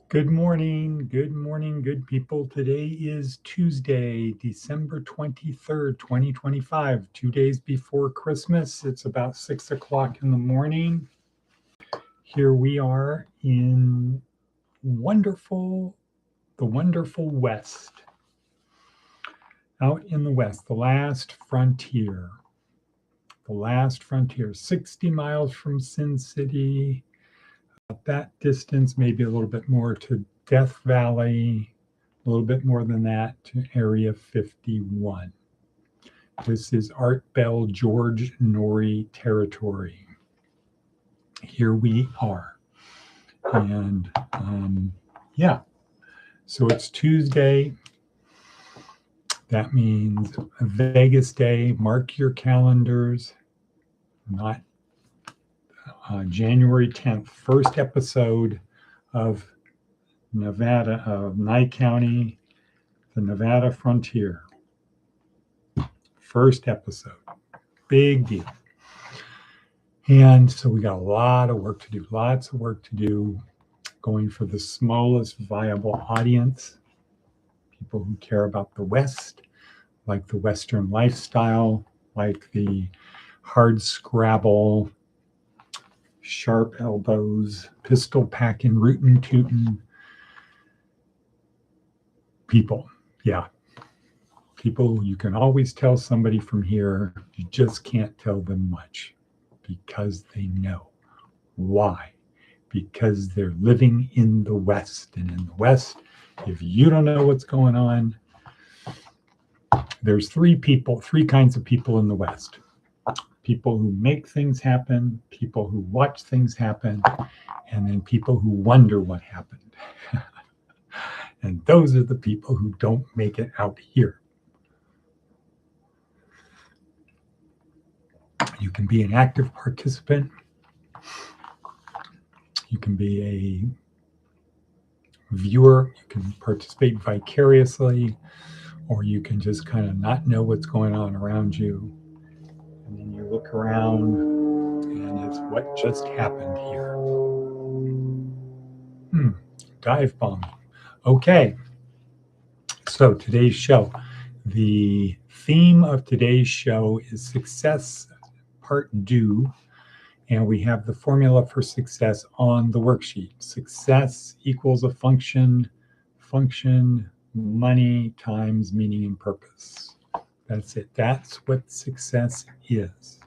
Good morning, good people. Today is Tuesday, December 23rd, 2025, 2 days before Christmas. It's about 6 o'clock in the morning. Here we are in the wonderful West, out in the West, the last frontier, 60 miles from Sin City, that distance, maybe a little bit more to Death Valley, a little bit more than that to Area 51. This is Art Bell George Norrie territory. Here we are. And so it's Tuesday. That means a Vegas day. Mark your calendars. Not January 10th, first episode of Nevada, of Nye County, the Nevada frontier. First episode. Big deal. And so we got a lot of work to do, going for the smallest viable audience, people who care about the West, like the Western lifestyle, like the hard scrabble, sharp elbows, pistol packing, rootin' tootin' people. Yeah. People you can always tell somebody from here, you just can't tell them much because they know. Why? Because they're living in the West. And in the West, if you don't know what's going on, there's three kinds of people in the West. People who make things happen, people who watch things happen, and then people who wonder what happened. And those are the people who don't make it out here. You can be an active participant. You can be a viewer. You can participate vicariously, or you can just kind of not know what's going on around you. And then you look around, and it's what just happened here. Dive bomb. Okay. So today's show. The theme of today's show is success part do, and we have the formula for success on the worksheet. Success equals a function, money times meaning and purpose. That's it. That's what success is.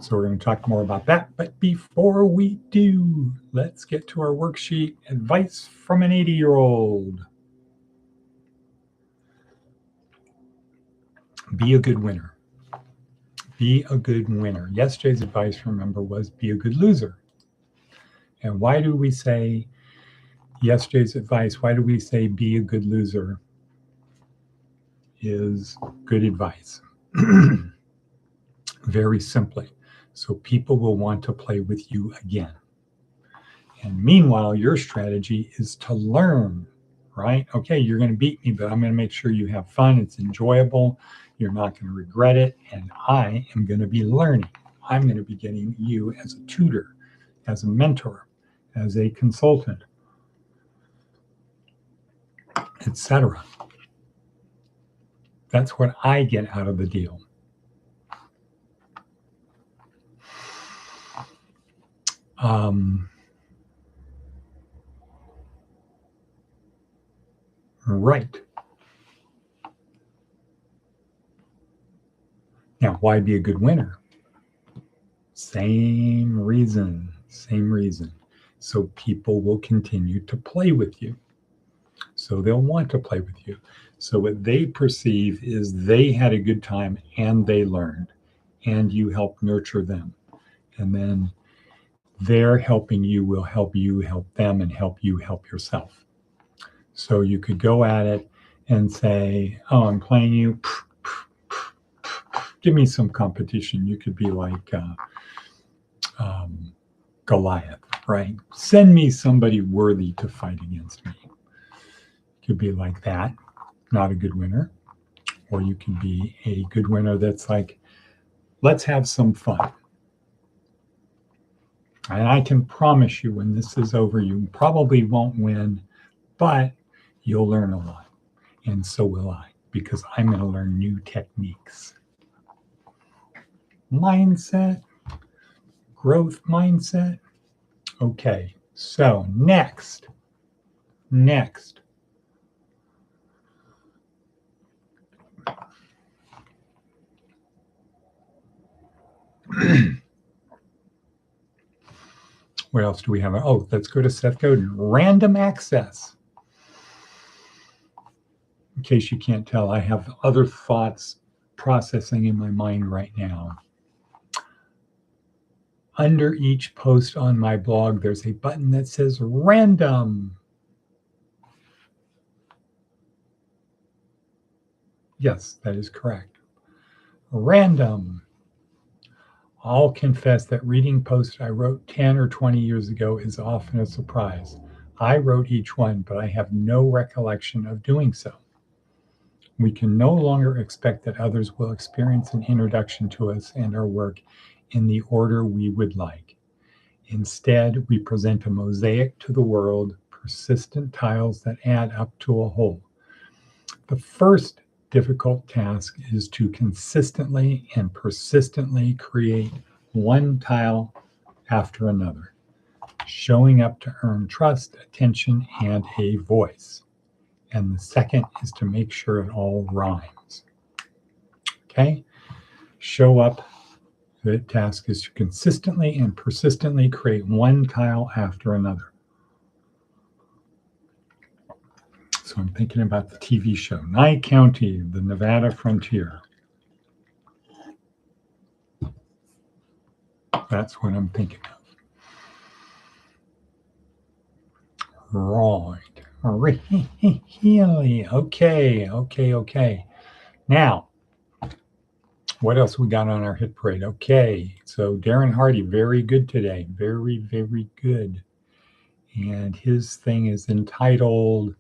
So we're going to talk more about that. But before we do, let's get to our worksheet. Advice from an 80-year-old. Be a good winner. Be a good winner. Yesterday's advice, remember, was be a good loser. And why do we say yesterday's advice, why do we say be a good loser is good advice? Very simply, so people will want to play with you again. And meanwhile, your strategy is to learn, right? Okay, you're going to beat me, but I'm going to make sure you have fun. It's enjoyable. You're not going to regret it. And I am going to be learning. I'm going to be getting you as a tutor, as a mentor, as a consultant, etc. That's what I get out of the deal. Right. Now, why be a good winner? Same reason. So people will continue to play with you. So they'll want to play with you. So what they perceive is they had a good time and they learned, and you help nurture them. And then their helping you will help you help them and help you help yourself. So you could go at it and say, oh, I'm playing you. Give me some competition. You could be like Goliath, right? Send me somebody worthy to fight against me. Could be like that, not a good winner. Or you can be a good winner that's like, let's have some fun. And I can promise you when this is over, you probably won't win, but you'll learn a lot. And so will I, because I'm going to learn new techniques. Mindset, growth mindset. Okay, so next. What else do we have? Oh, let's go to Seth Godin. Random access. In case you can't tell, I have other thoughts processing in my mind right now. Under each post on my blog, there's a button that says random. Yes, that is correct. Random. I'll confess that reading posts I wrote 10 or 20 years ago is often a surprise. I wrote each one, but I have no recollection of doing so. We can no longer expect that others will experience an introduction to us and our work in the order we would like. Instead, we present a mosaic to the world, persistent tiles that add up to a whole. The first difficult task is to consistently and persistently create one tile after another, showing up to earn trust, attention, and a voice. And the second is to make sure it all rhymes. Okay? Show up. The task is to consistently and persistently create one tile after another. So I'm thinking about the TV show, Nye County, the Nevada Frontier. That's what I'm thinking of. Right. Really? Okay. Now, what else we got on our hit parade? Okay, so Darren Hardy, very good today. Very good. And his thing is entitled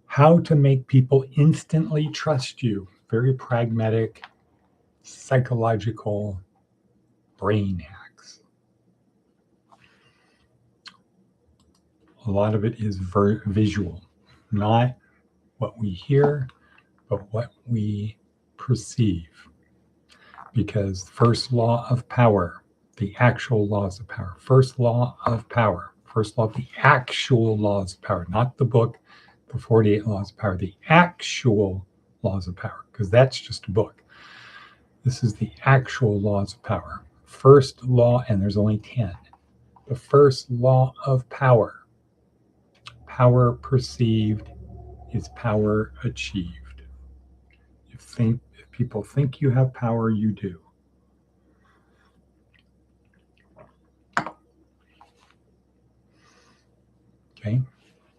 How to Make People Instantly Trust You. Very pragmatic, psychological brain hacks. A lot of it is visual, not what we hear, but what we perceive. Because first law of power, the actual laws of power, first law of power, first law of the actual laws of power, not the book, the 48 laws of power, the actual laws of power, because that's just a book. This is the actual laws of power. First law, and there's only 10. The first law of power. Power perceived is power achieved. If people think you have power, you do. Okay?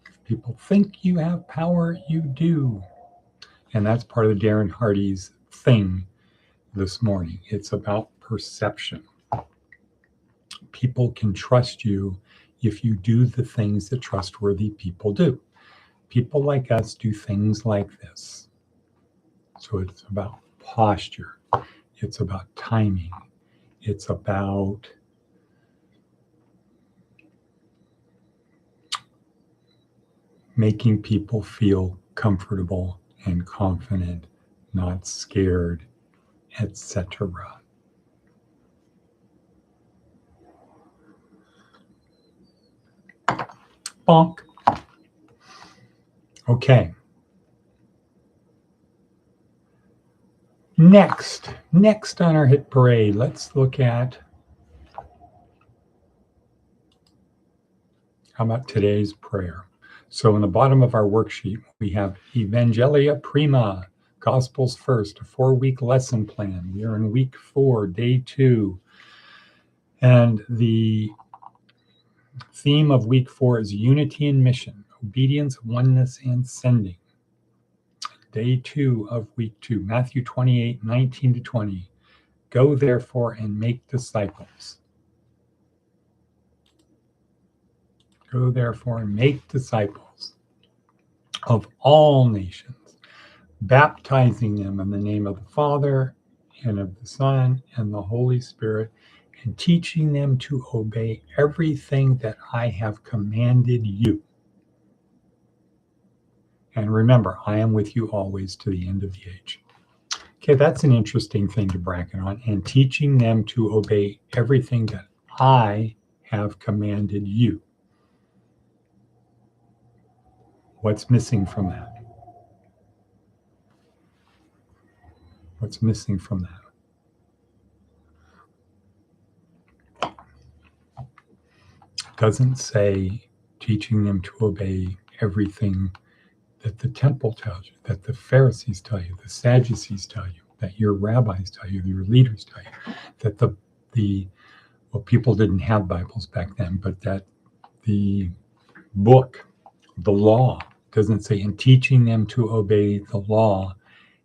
If people think you have power, you do. And that's part of Darren Hardy's thing this morning. It's about perception. People can trust you if you do the things that trustworthy people do. People like us do things like this. So it's about posture. It's about timing. It's about making people feel comfortable and confident, not scared, etc. Bonk. Okay. Next on our hit parade, let's look at, how about today's prayer? So in the bottom of our worksheet, we have Evangelia Prima, Gospels First, a 4-week lesson plan. We are in week 4, day 2. And the theme of week 4 is unity and mission, obedience, oneness, and sending. Day 2 of week 2, Matthew 28, 19 to 20. Go therefore and make disciples. Go therefore and make disciples of all nations, baptizing them in the name of the Father and of the Son and the Holy Spirit, and teaching them to obey everything that I have commanded you. And remember, I am with you always to the end of the age. Okay, that's an interesting thing to bracket on. And teaching them to obey everything that I have commanded you. What's missing from that? What's missing from that? It doesn't say teaching them to obey everything that the temple tells you, that the Pharisees tell you, the Sadducees tell you, that your rabbis tell you, your leaders tell you, that well, people didn't have Bibles back then, but that the book, the law, doesn't say, in teaching them to obey the law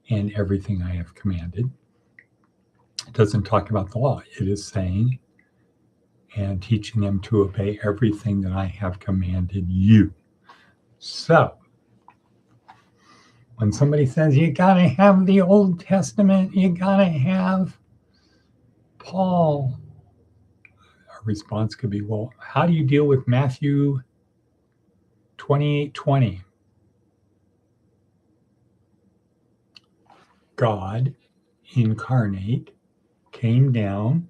and everything I have commanded. It doesn't talk about the law. It is saying, and teaching them to obey everything that I have commanded you. So, when somebody says, you got to have the Old Testament, you got to have Paul, our response could be, well, how do you deal with Matthew 28:20? God incarnate came down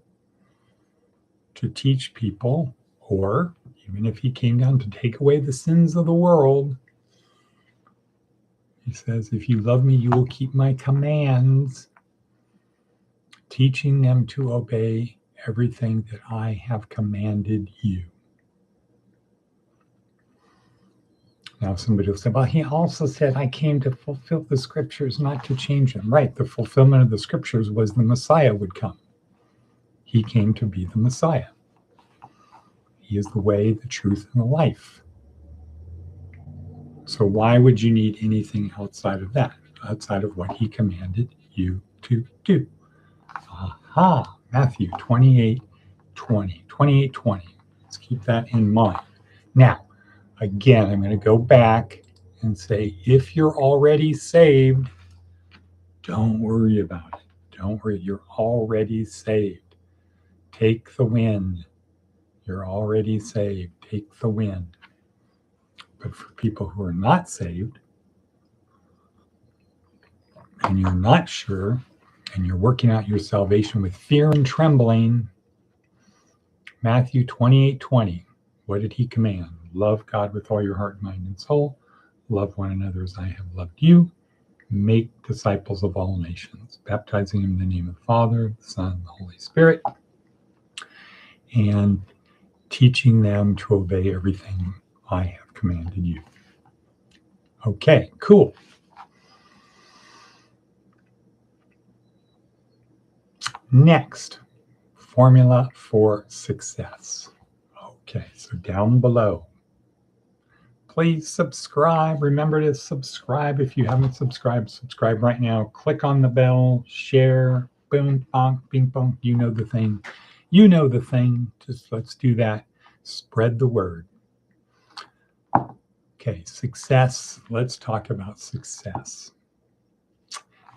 to teach people, or even if he came down to take away the sins of the world, he says, if you love me, you will keep my commands, teaching them to obey everything that I have commanded you. Now, somebody will say, well, he also said, I came to fulfill the scriptures, not to change them. Right, the fulfillment of the scriptures was the Messiah would come. He came to be the Messiah. He is the way, the truth, and the life. So why would you need anything outside of that, outside of what he commanded you to do? Aha, Matthew 28:20. 28:20. Let's keep that in mind. Now, again, I'm going to go back and say, if you're already saved, don't worry about it. Don't worry. You're already saved. Take the win. You're already saved. Take the win. But for people who are not saved, and you're not sure, and you're working out your salvation with fear and trembling, Matthew 28:20, what did he command? Love God with all your heart, mind, and soul. Love one another as I have loved you. Make disciples of all nations, baptizing them in the name of the Father, the Son, and the Holy Spirit, and teaching them to obey everything I have commanded you. Okay, cool. Next, formula for success. Okay, so down below, please subscribe. Remember to subscribe. If you haven't subscribed, subscribe right now. Click on the bell, share, boom, bonk, bing, bonk. You know the thing. You know the thing. Just let's do that. Spread the word. Okay, success. Let's talk about success.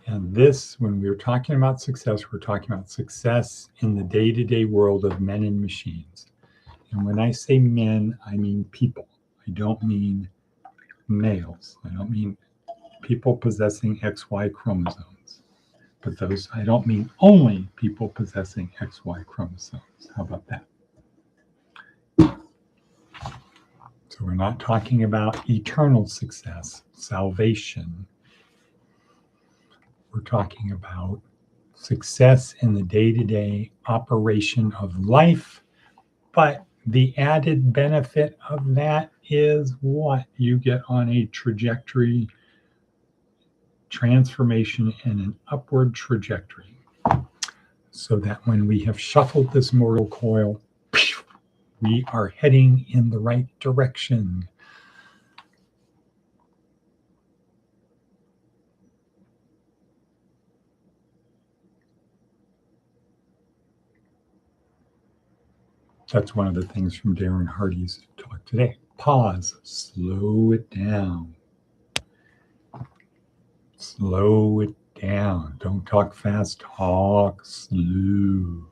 And this, when we're talking about success, we're talking about success in the day-to-day world of men and machines. And when I say men, I mean people. I don't mean males. I don't mean people possessing XY chromosomes. But those, I don't mean only people possessing XY chromosomes. How about that? So we're not talking about eternal success, salvation. We're talking about success in the day-to-day operation of life. But the added benefit of that is what? You get on a trajectory, transformation, and an upward trajectory. So that when we have shuffled this mortal coil, we are heading in the right direction. That's one of the things from Darren Hardy's talk today. Pause, slow it down. Slow it down. Don't talk fast, talk slow.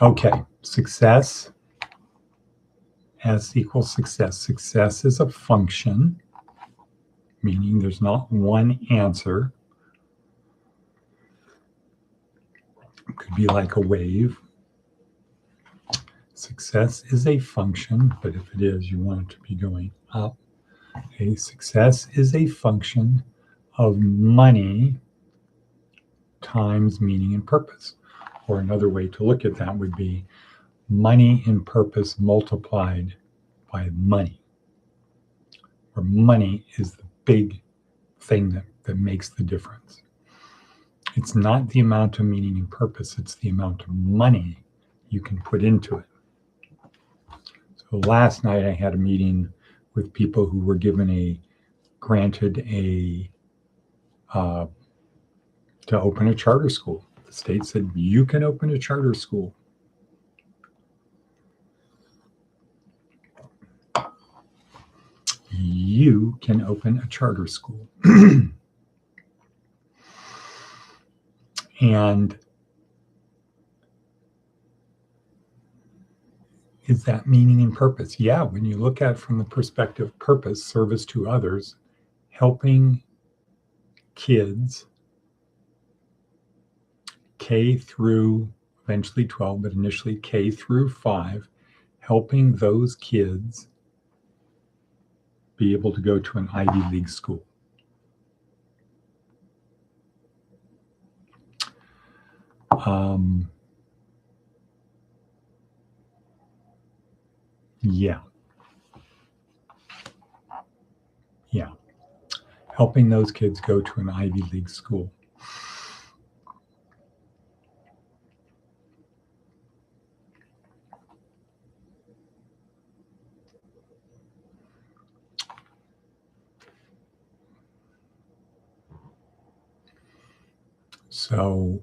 Okay, success, S equals success. Success is a function, meaning there's not one answer. It could be like a wave. Success is a function, but if it is, you want it to be going up. Okay, success is a function of money times meaning and purpose. Or another way to look at that would be money and purpose multiplied by money, where money is the big thing that makes the difference. It's not the amount of meaning and purpose, it's the amount of money you can put into it. So last night I had a meeting with people who were granted to open a charter school. The state said, you can open a charter school. You can open a charter school. And is that meaning and purpose? Yeah, when you look at it from the perspective of purpose, service to others, helping kids K through eventually 12, but initially K through 5, helping those kids be able to go to an Ivy League school. Yeah. Helping those kids go to an Ivy League school. So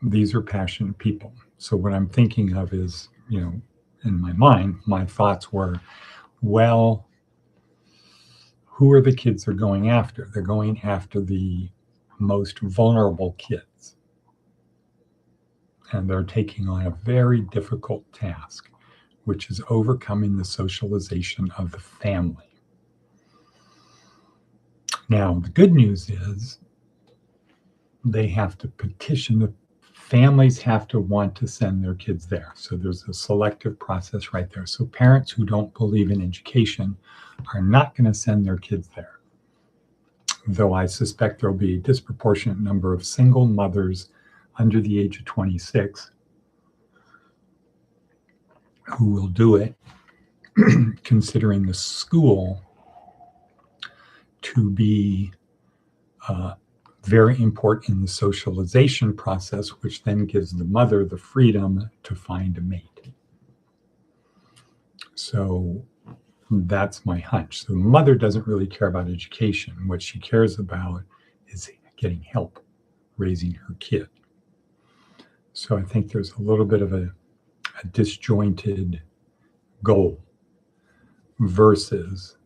these are passionate people. So what I'm thinking of is, in my mind, my thoughts were, well, who are the kids they're going after? They're going after the most vulnerable kids. And they're taking on a very difficult task, which is overcoming the socialization of the family. Now, the good news is they have to petition, the families have to want to send their kids there. So there's a selective process right there. So parents who don't believe in education are not going to send their kids there. Though I suspect there'll be a disproportionate number of single mothers under the age of 26 who will do it, considering the school to be very important in the socialization process, which then gives the mother the freedom to find a mate. So that's my hunch. So the mother doesn't really care about education. What she cares about is getting help raising her kid. So I think there's a little bit of a disjointed goal versus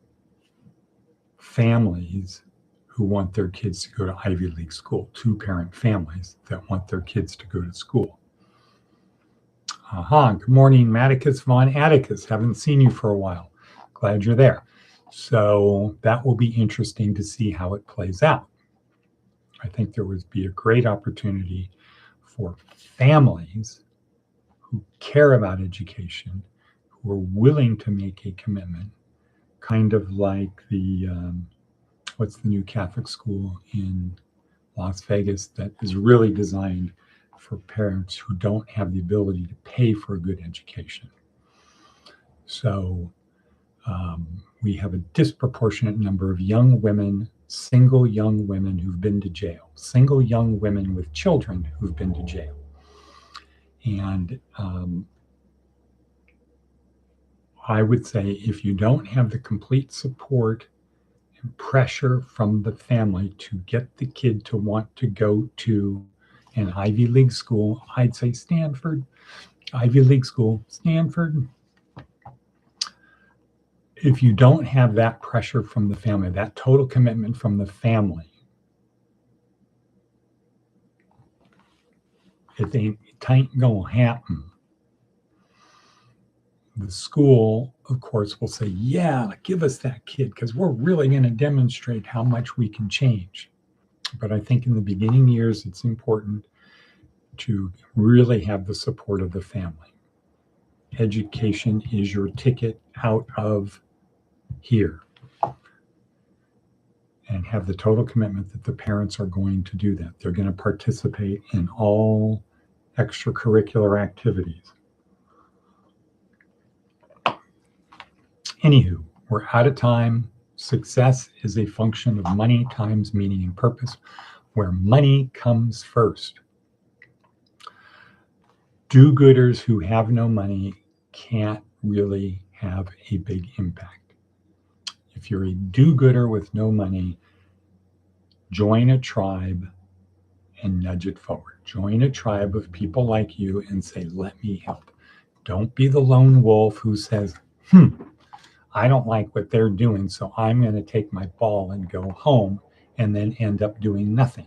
families who want their kids to go to Ivy League school, two-parent families that want their kids to go to school. Good morning, Matticus Von Atticus. Haven't seen you for a while. Glad you're there. So that will be interesting to see how it plays out. I think there would be a great opportunity for families who care about education, who are willing to make a commitment, kind of like the what's the new Catholic school in Las Vegas that is really designed for parents who don't have the ability to pay for a good education. So we have a disproportionate number of young women, single young women who've been to jail, single young women with children who've been to jail. And I would say if you don't have the complete support and pressure from the family to get the kid to want to go to an Ivy League school, I'd say Stanford, Ivy League school, Stanford. If you don't have that pressure from the family, that total commitment from the family, It ain't gonna happen. The school, of course, will say, yeah, give us that kid because we're really going to demonstrate how much we can change. But I think in the beginning years, it's important to really have the support of the family. Education is your ticket out of here. And have the total commitment that the parents are going to do that. They're going to participate in all extracurricular activities. Anywho, we're out of time. Success is a function of money times meaning and purpose, where money comes first. Do-gooders who have no money can't really have a big impact. If you're a do-gooder with no money, join a tribe and nudge it forward. Join a tribe of people like you and say, let me help. Don't be the lone wolf who says, I don't like what they're doing, so I'm going to take my ball and go home and then end up doing nothing.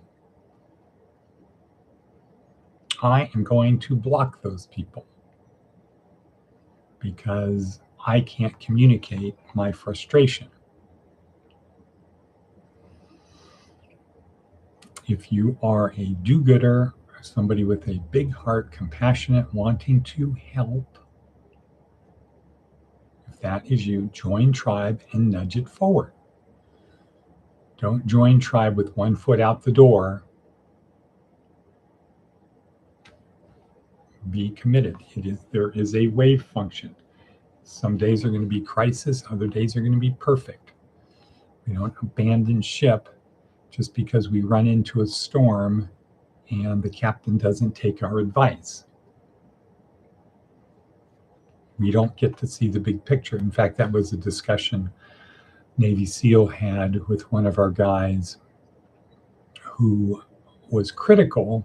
I am going to block those people because I can't communicate my frustration. If you are a do-gooder, somebody with a big heart, compassionate, wanting to help, if that is you, join tribe and nudge it forward. Don't join tribe with one foot out the door. Be committed. There is a wave function. Some days are going to be crisis, other days are going to be perfect. We don't abandon ship just because we run into a storm and the captain doesn't take our advice. We don't get to see the big picture. In fact, that was a discussion Navy SEAL had with one of our guys who was critical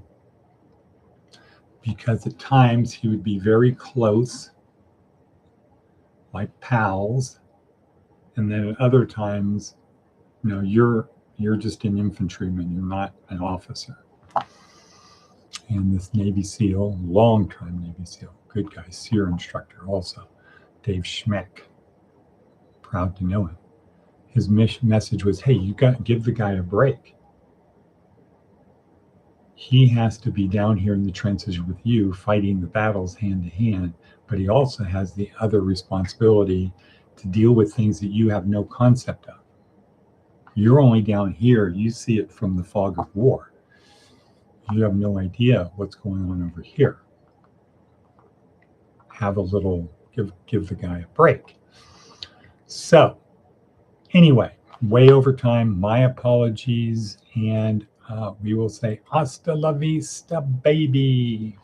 because at times he would be very close, like pals, and then at other times, you're just an infantryman, you're not an officer. And this Navy SEAL, long-time Navy SEAL, good guy, SEER instructor also, Dave Schmeck, proud to know him. His message was, hey, you got to give the guy a break. He has to be down here in the trenches with you, fighting the battles hand to hand, but he also has the other responsibility to deal with things that you have no concept of. You're only down here, you see it from the fog of war. You have no idea what's going on over here. Have a little, give the guy a break. So, anyway, way over time, my apologies, and we will say hasta la vista, baby.